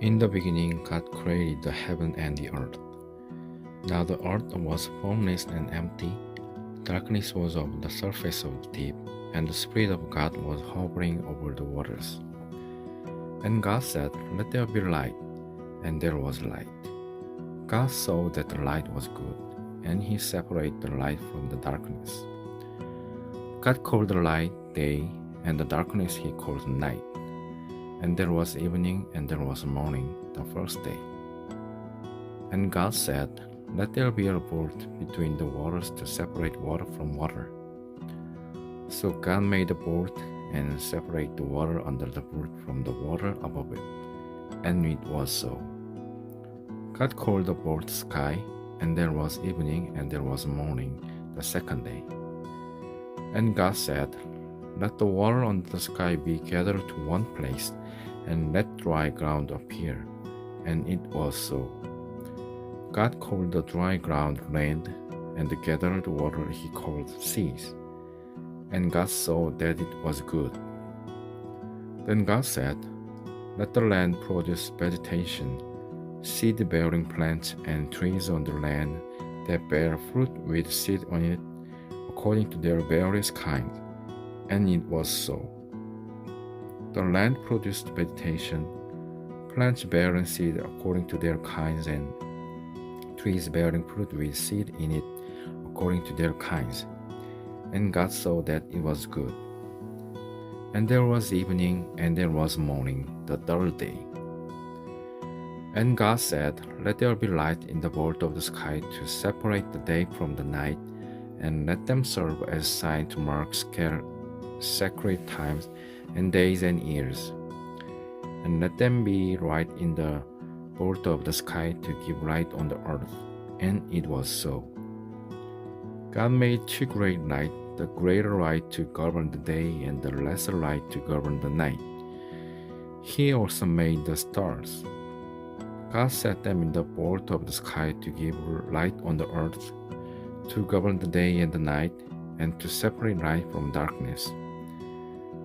In the beginning, God created the heaven and the earth. Now the earth was formless and empty. Darkness was over the surface of the deep, and the Spirit of God was hovering over the waters. And God said, "Let there be light," and there was light. God saw that the light was good, and He separated the light from the darkness. God called the light day, and the darkness He called night. And there was evening, and there was morning, the first day. And God said, "Let there be a vault between the waters to separate water from water." So God made a vault and separated the water under the vault from the water above it. And it was so. God called the vault sky, and there was evening, and there was morning, the second day. And God said, "Let the water under the sky be gathered to one place, and let dry ground appear." And it was so. God called the dry ground land, and the gathered water He called seas. And God saw that it was good. Then God said, "Let the land produce vegetation, seed-bearing plants and trees on the land that bear fruit with seed on it, according to their various kinds." And it was so. The land produced vegetation, plants bearing seed according to their kinds, and trees bearing fruit with seed in it according to their kinds. And God saw that it was good. And there was evening, and there was morning, the third day. And God said, "Let there be light in the vault of the sky to separate the day from the night, and let them serve as signs to mark sacred times and days and years. And let them be light in the vault of the sky to give light on the earth." And it was so. God made two great lights, the greater light to govern the day, and the lesser light to govern the night. He also made the stars. God set them in the vault of the sky to give light on the earth, to govern the day and the night, and to separate light from darkness.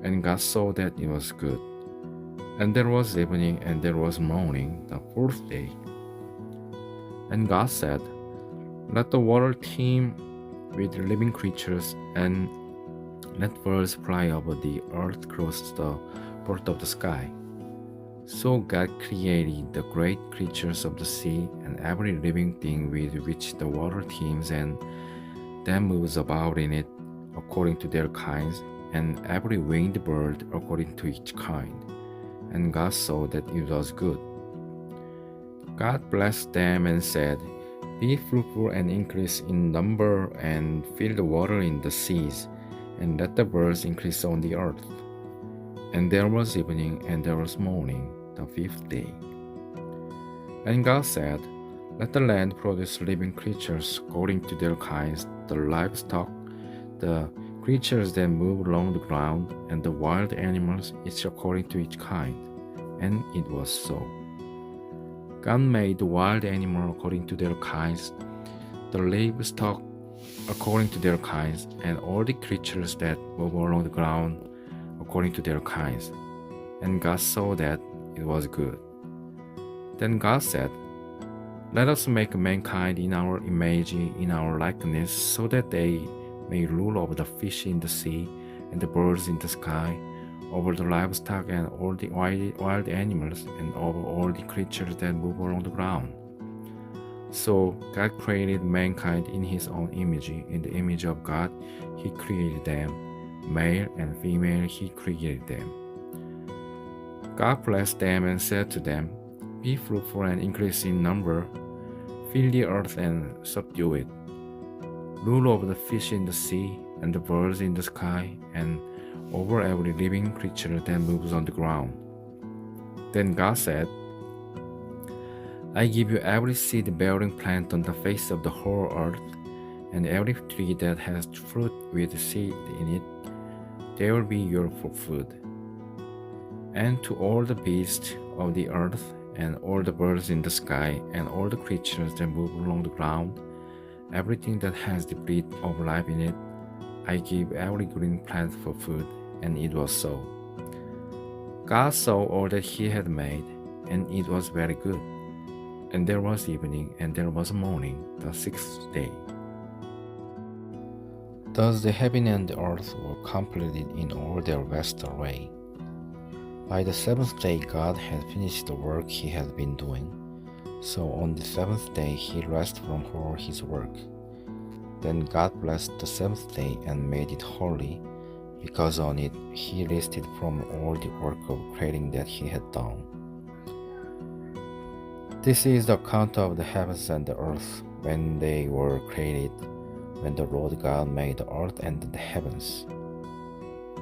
And God saw that it was good. And there was evening, and there was morning, the fourth day. And God said, "Let the water teem with living creatures, and let birds fly over the earth across the vault of the sky." So God created the great creatures of the sea and every living thing with which the water teems and that moves about in it according to their kinds, and every winged bird according to its kind. And God saw that it was good. God blessed them and said, "Be fruitful and increase in number, and fill the water in the seas, and let the birds increase on the earth." And there was evening, and there was morning, the fifth day. And God said, "Let the land produce living creatures according to their kinds, the livestock, the creatures that move along the ground, and the wild animals, each according to its kind." And it was so. God made the wild animals according to their kinds, the livestock according to their kinds, and all the creatures that move along the ground according to their kinds. And God saw that it was good. Then God said, "Let us make mankind in our image, in our likeness, so that they may rule over the fish in the sea, and the birds in the sky, over the livestock and all the wild animals, and over all the creatures that move along the ground." So God created mankind in His own image. In the image of God, He created them. Male and female, He created them. God blessed them and said to them, "Be fruitful and increase in number, fill the earth and subdue it. Rule over the fish in the sea and the birds in the sky, and over every living creature that moves on the ground." Then God said, "I give you every seed-bearing plant on the face of the whole earth, and every tree that has fruit with seed in it. They will be your food. And to all the beasts of the earth, and all the birds in the sky, and all the creatures that move along the ground, everything that has the breath of life in it, I give every green plant for food." And it was so. God saw all that He had made, and it was very good. And there was evening, and there was morning, the sixth day. Thus the heaven and the earth were completed in all their vast array. By the seventh day God had finished the work he had been doing. So on the seventh day he rested from all his work. Then God blessed the seventh day and made it holy, because on it he rested from all the work of creating that he had done. This is the account of the heavens and the earth when they were created, when the Lord God made the earth and the heavens.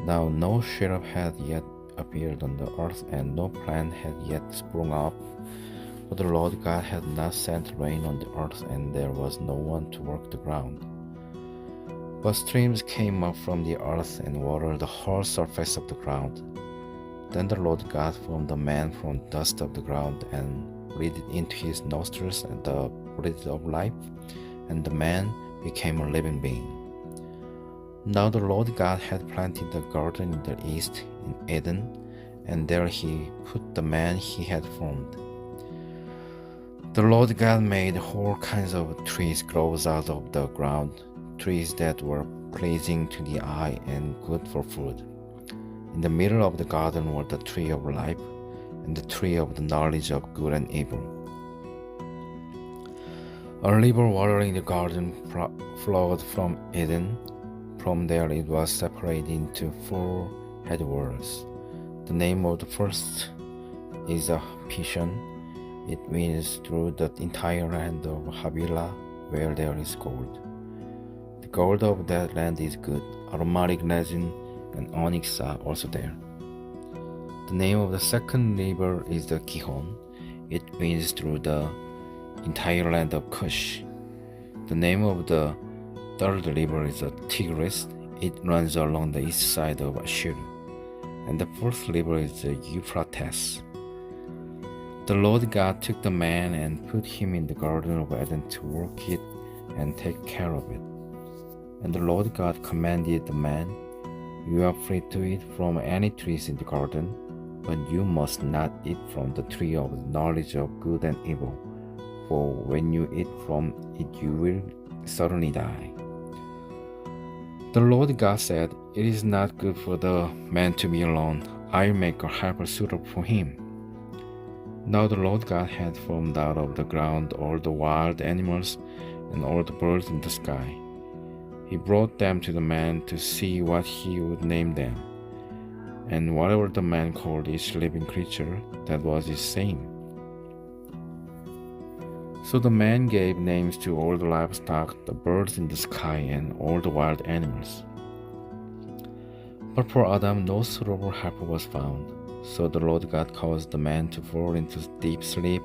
Now no cherub had yet appeared on the earth, and no plant had yet sprung up, for the Lord God had not sent rain on the earth, and there was no one to work the ground. But streams came up from the earth and watered the whole surface of the ground. Then the Lord God formed the man from the dust of the ground, and breathed into his nostrils the breath of life, and the man became a living being. Now the Lord God had planted a garden in the east, in Eden, and there he put the man he had formed. The Lord God made all kinds of trees grow out of the ground, trees that were pleasing to the eye and good for food. In the middle of the garden were the tree of life and the tree of the knowledge of good and evil. A river watering the garden flowed from Eden. From there it was separated into 4 headwaters. The name of the first is Pishon. It means through the entire land of Havilah, where there is gold. The gold of that land is good. Aromatic resin and onyx are also there. The name of the second river is the Gihon. It means through the entire land of Cush. The name of the third river is the Tigris. It runs along the east side of Ashur. And the fourth river is the Euphrates. The Lord God took the man and put him in the garden of Eden to work it and take care of it. And the Lord God commanded the man, "You are free to eat from any trees in the garden, but you must not eat from the tree of the knowledge of good and evil, for when you eat from it you will certainly die." The Lord God said, "It is not good for the man to be alone. I'll make a helper suitable for him." Now the Lord God had formed out of the ground all the wild animals and all the birds in the sky. He brought them to the man to see what he would name them. And whatever the man called each living creature, that was his same. So the man gave names to all the livestock, the birds in the sky, and all the wild animals. But for Adam no suitable helper was found. So the Lord God caused the man to fall into deep sleep,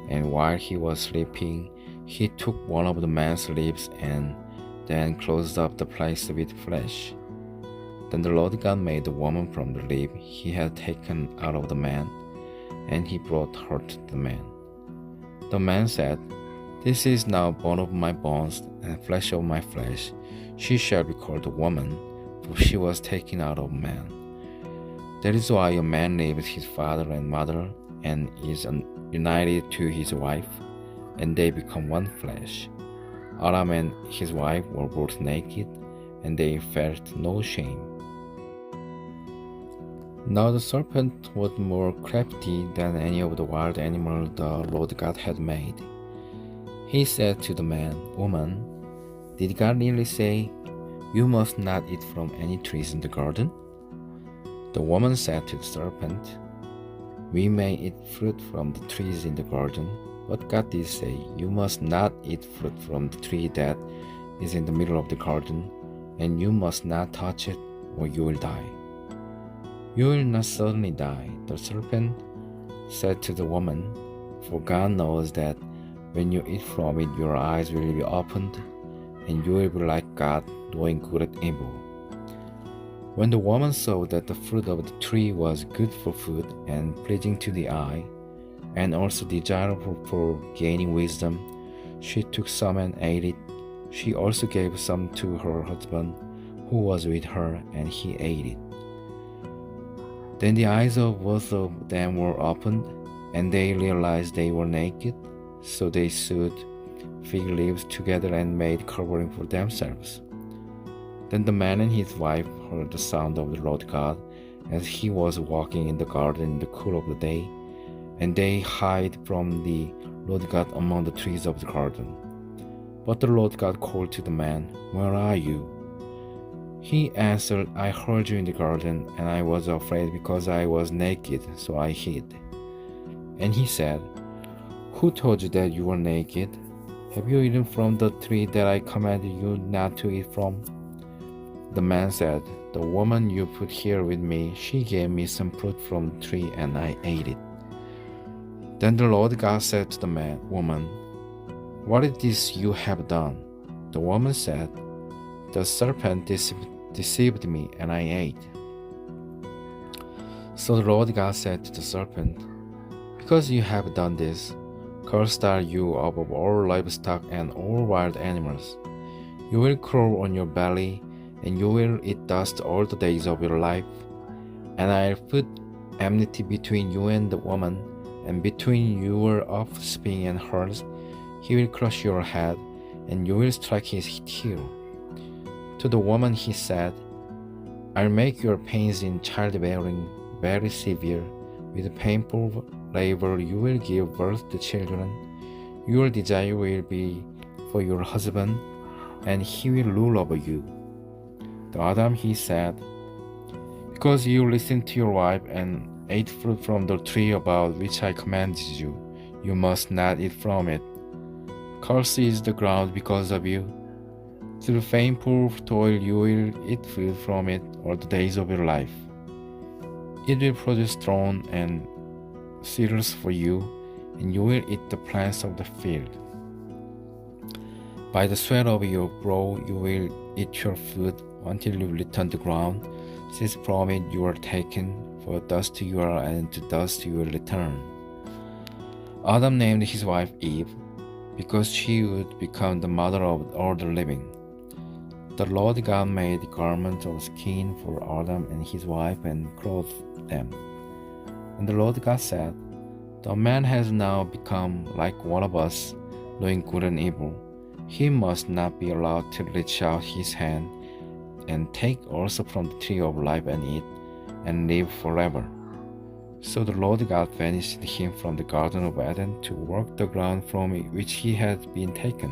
and while he was sleeping, he took one of the man's ribs and then closed up the place with flesh. Then the Lord God made the woman from the rib he had taken out of the man, and he brought her to the man. The man said, "This is now bone of my bones and flesh of my flesh. She shall be called a woman, for she was taken out of man." That is why a man leaves his father and mother and is united to his wife, and they become one flesh. Adam and his wife were both naked, and they felt no shame. Now the serpent was more crafty than any of the wild animals the Lord God had made. He said to the man, "Woman, did God really say, 'You must not eat from any trees in the garden'?" The woman said to the serpent, "We may eat fruit from the trees in the garden, but God did say, 'You must not eat fruit from the tree that is in the middle of the garden, and you must not touch it, or you will die.'" "You will not certainly die," the serpent said to the woman, "for God knows that when you eat from it, your eyes will be opened, and you will be like God, knowing good and evil." When the woman saw that the fruit of the tree was good for food and pleasing to the eye, and also desirable for gaining wisdom, she took some and ate it. She also gave some to her husband, who was with her, and he ate it. Then the eyes of both of them were opened, and they realized they were naked, so they sewed fig leaves together and made covering for themselves. Then the man and his wife heard the sound of the Lord God as he was walking in the garden in the cool of the day, and they hid from the Lord God among the trees of the garden. But the Lord God called to the man, "Where are you?" He answered, "I heard you in the garden, and I was afraid because I was naked, so I hid." And he said, "Who told you that you were naked? Have you eaten from the tree that I commanded you not to eat from?" The man said, "The woman you put here with me, she gave me some fruit from the tree, and I ate it." Then the Lord God said to the woman, "What is this you have done?" The woman said, "The serpent deceived me, and I ate." So the Lord God said to the serpent, "Because you have done this, cursed are you above all livestock and all wild animals. You will crawl on your belly, and you will eat dust all the days of your life. And I'll put enmity between you and the woman, and between your offspring and hers. He will crush your head, and you will strike his heel." To the woman he said, "I'll make your pains in childbearing very severe. With painful labor you will give birth to children. Your desire will be for your husband, and he will rule over you." To Adam he said, "Because you listened to your wife and ate fruit from the tree about which I commanded you, you must not eat from it. Cursed is the ground because of you. Through painful toil you will eat food from it all the days of your life. It will produce thorns and thistles for you, and you will eat the plants of the field. By the sweat of your brow you will eat your food until you return to the ground, since from it you are taken, for dust you are, and to dust you will return." Adam named his wife Eve, because she would become the mother of all the living. The Lord God made garments of skin for Adam and his wife and clothed them. And the Lord God said, "The man has now become like one of us, knowing good and evil. He must not be allowed to reach out his hand and take also from the tree of life and eat, and live forever." So the Lord God banished him from the Garden of Eden to work the ground from which he had been taken.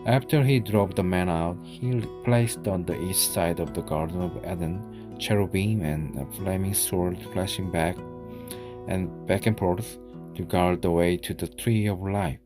After he drove the man out, he placed on the east side of the Garden of Eden cherubim and a flaming sword flashing back and forth to guard the way to the tree of life.